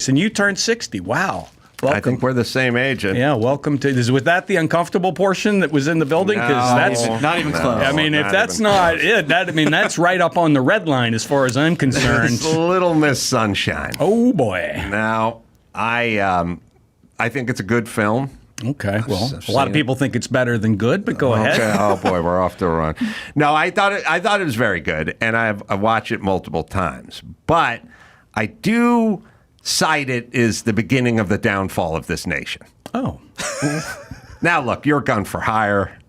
and you turned 60. Wow. Welcome. I think we're the same age. Yeah, welcome to. Was that the uncomfortable portion that was in the building? Because that's not even close. I mean, if that's not it, that's right up on the red line as far as I'm concerned. It's Little Miss Sunshine. Oh boy. Now, I think it's a good film. Okay, well, a lot of people think it's better than good, but go ahead. Okay. Oh boy, we're off to a run. No, I thought it was very good, and I've watched it multiple times. But I do cite it as the beginning of the downfall of this nation. Oh. Now look, you're gun for hire.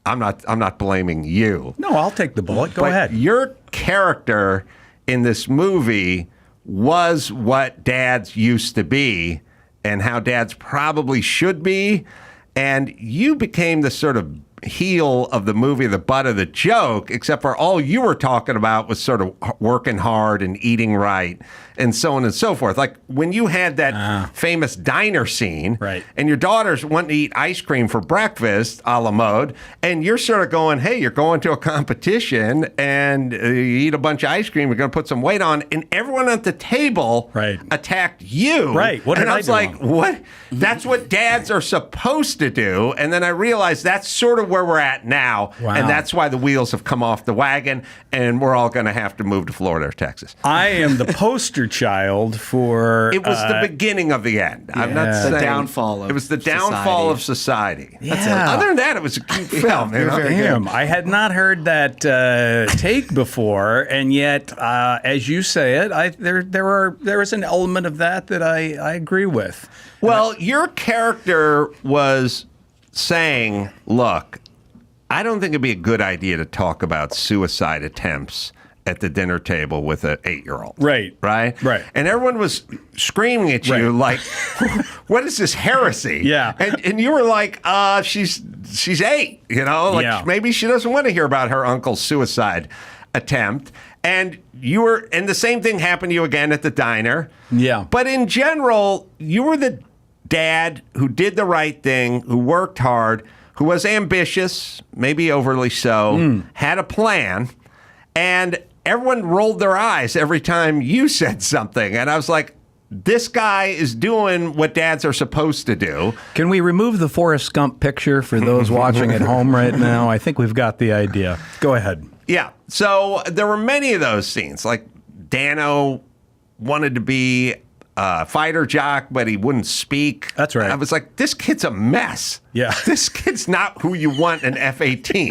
I'm not blaming you. No, I'll take the bullet. Go ahead. Your character in this movie was what dads used to be and how dads probably should be. And you became the sort of heel of the movie, the butt of the joke, except for all you were talking about was sort of working hard and eating right and so on and so forth. Like when you had that famous diner scene, right, and your daughters wanting to eat ice cream for breakfast, a la mode, and you're sort of going, hey, you're going to a competition and you eat a bunch of ice cream, you're going to put some weight on, and everyone at the table attacked you. Right. What did and I was like, wrong? what? That's what dads are supposed to do. And then I realized that's sort of where we're at now. Wow. And that's why the wheels have come off the wagon and we're all going to have to move to Florida or Texas. I am the poster child for... It was the beginning of the end. Yeah. I'm not saying... The downfall of It was the downfall of society. Yeah. That's it. Other than that, it was a cute film. You know? Damn, I had not heard that take before, and yet, as you say it, there is an element of that I agree with. Well, your character was saying, look, I don't think it'd be a good idea to talk about suicide attempts at the dinner table with an 8-year-old. Right. Right? Right. And everyone was screaming at you like, what is this heresy? Yeah. And you were like, she's 8, you know? Like maybe she doesn't want to hear about her uncle's suicide attempt. And the same thing happened to you again at the diner. Yeah. But in general, you were the dad who did the right thing, who worked hard, who was ambitious, maybe overly so, had a plan, and everyone rolled their eyes every time you said something. And I was like, this guy is doing what dads are supposed to do. Can we remove the Forrest Gump picture for those watching at home right now? I think we've got the idea. Go ahead. Yeah. So there were many of those scenes. Like Dano wanted to be a fighter jock, but he wouldn't speak. That's right. I was like, this kid's a mess. Yeah. This kid's not who you want in F-18.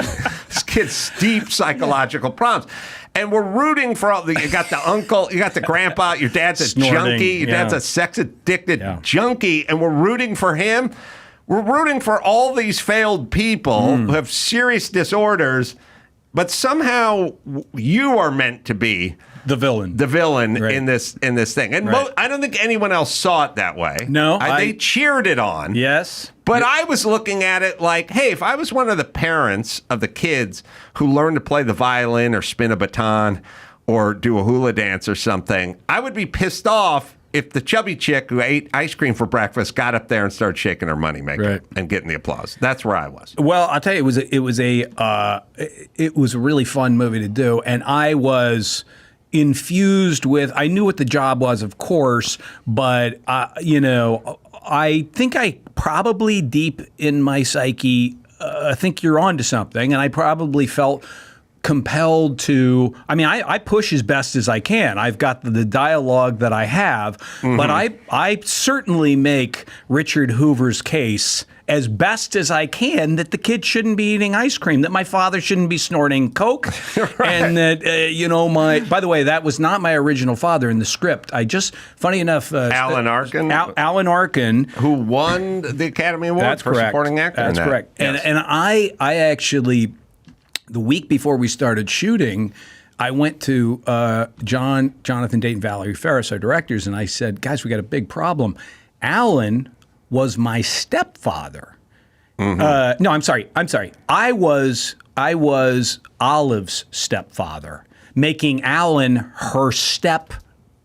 This kid's deep psychological problems. And we're rooting for all you got the uncle, you got the grandpa, your dad's a Snorting, junkie, your dad's a sex-addicted junkie, and we're rooting for him. We're rooting for all these failed people who have serious disorders, but somehow you are meant to be the villain in this thing. And I don't think anyone else saw it that way. No. They cheered it on. Yes. But I was looking at it like, hey, if I was one of the parents of the kids who learned to play the violin or spin a baton or do a hula dance or something, I would be pissed off if the chubby chick who ate ice cream for breakfast got up there and started shaking her moneymaker and getting the applause. That's where I was. Well, I'll tell you, it was a really fun movie to do, and I was infused with. I knew what the job was, of course, but I think I probably deep in my psyche, I think you're onto something, and I probably felt compelled to. I mean, I push as best as I can. I've got the dialogue that I have, but I certainly make Richard Hoover's case as best as I can that the kid shouldn't be eating ice cream, that my father shouldn't be snorting Coke, and that, by the way, that was not my original father in the script. Funny enough, Alan Arkin? Alan Arkin. Who won the Academy Award for supporting actor. That's correct. Yes. And I actually, the week before we started shooting, I went to Jonathan Dayton, Valerie Ferris, our directors, and I said, guys, we got a big problem. Alan was my stepfather. No, I'm sorry. I was Olive's stepfather, making Alan her step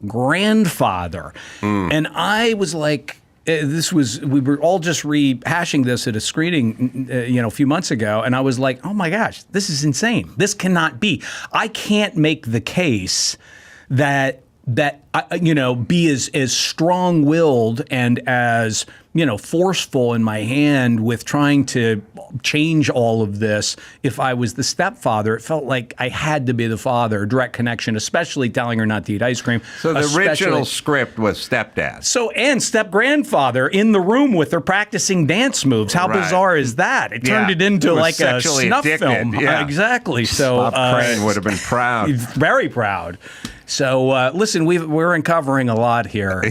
grandfather. And I was like, we were all just rehashing this at a screening, a few months ago, and I was like, oh my gosh, this is insane. This cannot be. I can't make the case that be as strong-willed and as forceful in my hand with trying to change all of this. If I was the stepfather, it felt like I had to be the father. Direct connection, especially telling her not to eat ice cream. So the original script was stepdad. And step-grandfather in the room with her practicing dance moves. How bizarre is that? It turned it into like a snuff film. Yeah. Exactly. So Bob Crane would have been proud. Very proud. So listen, we're uncovering a lot here.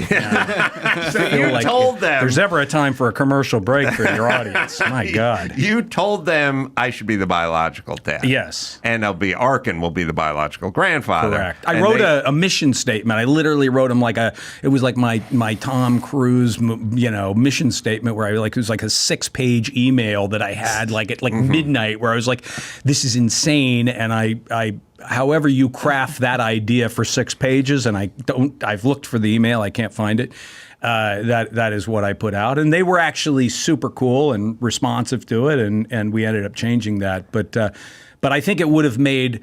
So you told them. There's ever a time for a commercial break for your audience. My God. You told them I should be the biological dad. Yes. And Arkin will be the biological grandfather. Correct. I wrote a mission statement. I literally wrote him it was like my Tom Cruise, mission statement where it was like a 6-page email that I had at midnight where I was like, this is insane. And I however you craft that idea for 6 pages, and I've looked for the email, I can't find it. That is what I put out, and they were actually super cool and responsive to it, and we ended up changing that. But I think it would have maybe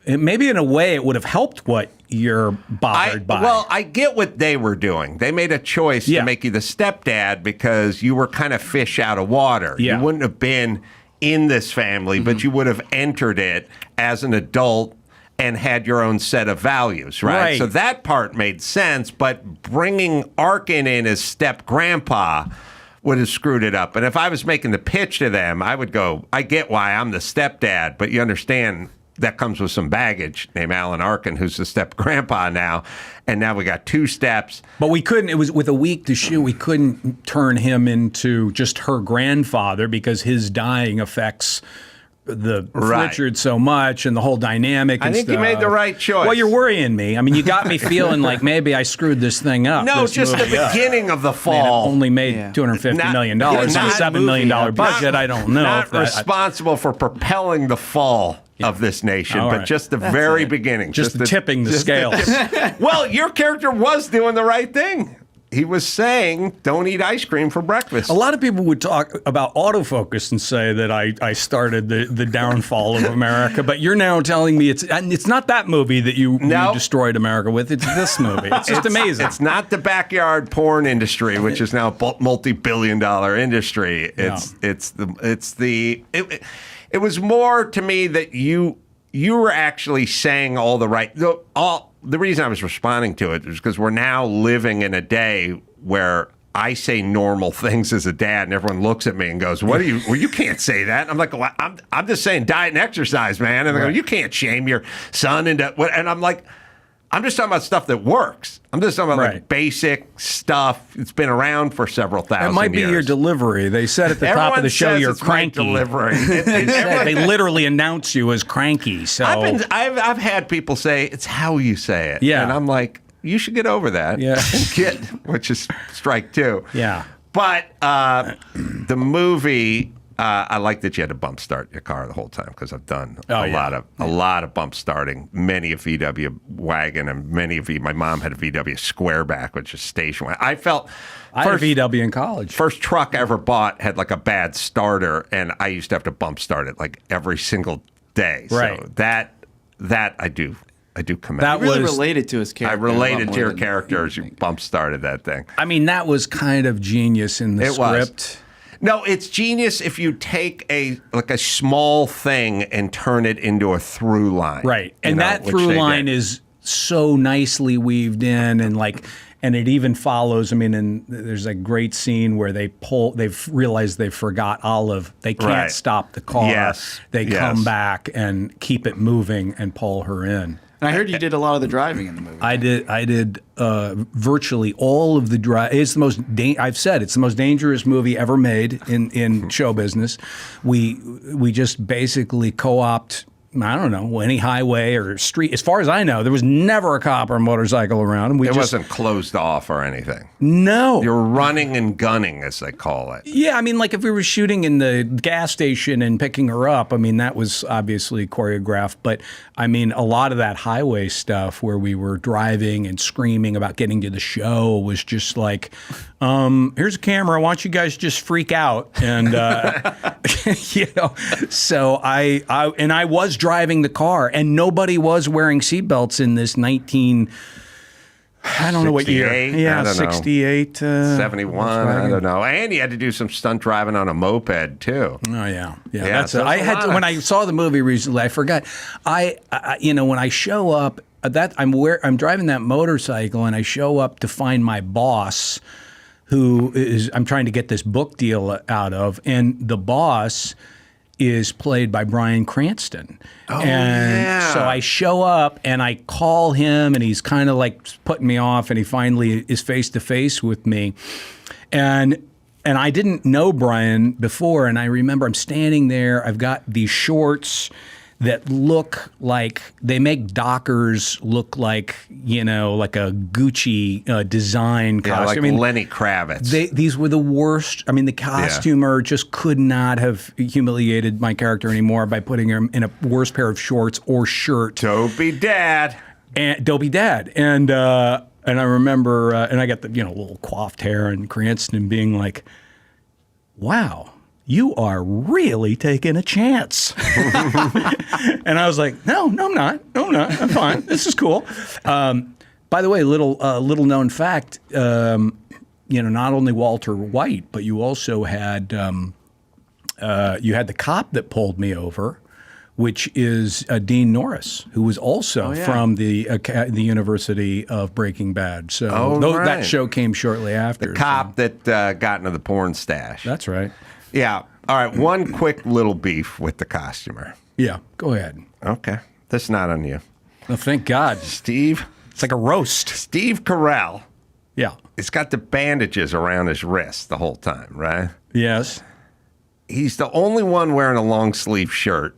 in a way it would have helped what you're bothered by. Well, I get what they were doing. They made a choice to make you the stepdad because you were kind of fish out of water. Yeah. You wouldn't have been in this family, but you would have entered it as an adult and had your own set of values, right? So that part made sense, but bringing Arkin in as step-grandpa would have screwed it up. And if I was making the pitch to them, I would go, I get why I'm the stepdad, but you understand that comes with some baggage named Alan Arkin, who's the step-grandpa now, and now we got 2 steps. But we couldn't, it was with a week to shoot, we couldn't turn him into just her grandfather because his dying affects the Richard so much and the whole dynamic and I think stuff. you made the right choice. Well, you're worrying me. I mean, you got me feeling like maybe I screwed this thing up. No, just the beginning of the fall. It only made $250 million on a $7 million budget. I don't know. Not responsible for propelling the fall of this nation, but just the very beginning. Just tipping the scales. Well, your character was doing the right thing. He was saying, don't eat ice cream for breakfast. A lot of people would talk about autofocus and say that I started the downfall of America, but you're now telling me it's not that movie that you destroyed America with. It's this movie. It's just amazing. It's not the backyard porn industry, which is now a multi-billion-dollar industry. It was more to me that you were actually saying all the right. The reason I was responding to it is because we're now living in a day where I say normal things as a dad, and everyone looks at me and goes, "What are you? Well, you can't say that." And I'm like, well, I'm just saying diet and exercise, man. And they go, "You can't shame your son into what?" And I'm like, I'm just talking about stuff that works. I'm just talking about like basic stuff. It's been around for several thousand years. It might be your delivery. They said at the top of the show you're cranky. Delivery. They literally announce you as cranky. So I've had people say it's how you say it. Yeah. And I'm like, you should get over that. Yeah. Which is strike 2. Yeah. But the movie, I like that you had to bump start your car the whole time because I've done a lot of bump starting. Many a VW wagon and my mom had a VW Squareback, which is station wagon. I had a VW in college. First truck I ever bought had like a bad starter, and I used to have to bump start it like every single day. Right. So that I do commend. That really related to his character. I related to your character as you bump started that thing. I mean, that was kind of genius in the script. Was. No, it's genius if you take a small thing and turn it into a through line. Right. And that through line is so nicely weaved in and it even follows. I mean, and there's a great scene where they've realized they forgot Olive. They can't stop the car. Yes. They come back and keep it moving and pull her in. And I heard you did a lot of the driving in the movie. I did virtually all of the drive. It's the most. I've said it's the most dangerous movie ever made in show business. We just basically co-opt. I don't know, any highway or street. As far as I know, there was never a cop or motorcycle around. It wasn't closed off or anything. No. You're running and gunning, as they call it. Yeah, I mean, like if we were shooting in the gas station and picking her up, I mean, that was obviously choreographed. But, I mean, a lot of that highway stuff where we were driving and screaming about getting to the show was just like, here's a camera. Why don't you guys just freak out? And, so I was driving the car, and nobody was wearing seatbelts in this 19 I don't know what year. 68? Yeah, I don't know. 68. 71, I don't know. And you had to do some stunt driving on a moped, too. Oh yeah. Yeah, so I there's a had lot to, of- when I saw the movie recently. I forgot. When I show up, I'm driving that motorcycle, and I show up to find my boss, who is I'm trying to get this book deal out of, and the boss is played by Bryan Cranston. Oh, and yeah. so I show up and I call him, and he's kind of like putting me off, and he finally is face to face with me. And I didn't know Brian before, and I remember I'm standing there. I've got these shorts that look like they make Dockers look like, like a Gucci design Yeah, costume. like Lenny Kravitz. These were the worst. I mean, the costumer just could not have humiliated my character anymore by putting him in a worse pair of shorts or shirt. Dopey Dad. And Dopey Dad. And I remember, and I got the little coiffed hair, and Cranston being like, "Wow, you are really taking a chance." And I was like, no, I'm not. I'm fine. This is cool. By the way, little known fact, not only Walter White, but you also had the cop that pulled me over, which is Dean Norris, who was also from the University of Breaking Bad. So right. that show came shortly after. Cop that got into the porn stash. That's right. Yeah. All right. One quick little beef with the costumer. Yeah, go ahead. Okay. That's not on you. Oh, thank God. Steve It's like a roast. Carell. Yeah. He's got the bandages around his wrist the whole time, right? Yes. He's the only one wearing a long sleeve shirt,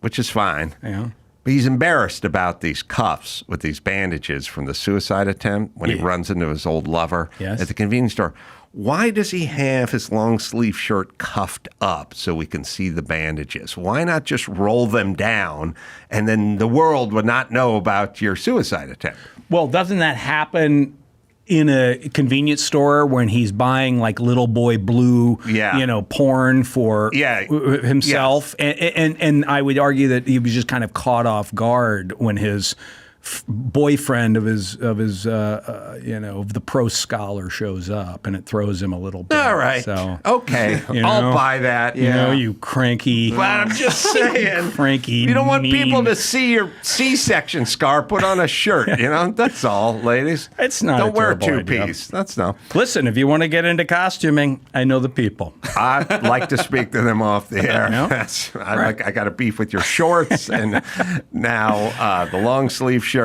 which is fine. Yeah. But he's embarrassed about these cuffs with these bandages from the suicide attempt when he runs into his old lover at the convenience store. Why does he have his long sleeve shirt cuffed up so we can see the bandages? Why not just roll them down, and then the world would not know about your suicide attempt? Well, doesn't that happen in a convenience store when he's buying like little boy blue, porn for himself? Yes. And I would argue that he was just kind of caught off guard when his boyfriend of the pro scholar shows up, and it throws him a little bit. All right. So, okay. I'll buy that. you cranky. But I'm just saying. Cranky. You don't want mean. people to see your C-section scar put on a shirt. That's all, ladies. It's not. Don't a wear a terrible idea. two-piece. That's no. Listen, if you want to get into costuming, I know the people. I'd like to speak to them off the air. No? I got a beef with your shorts and now the long sleeve shirt.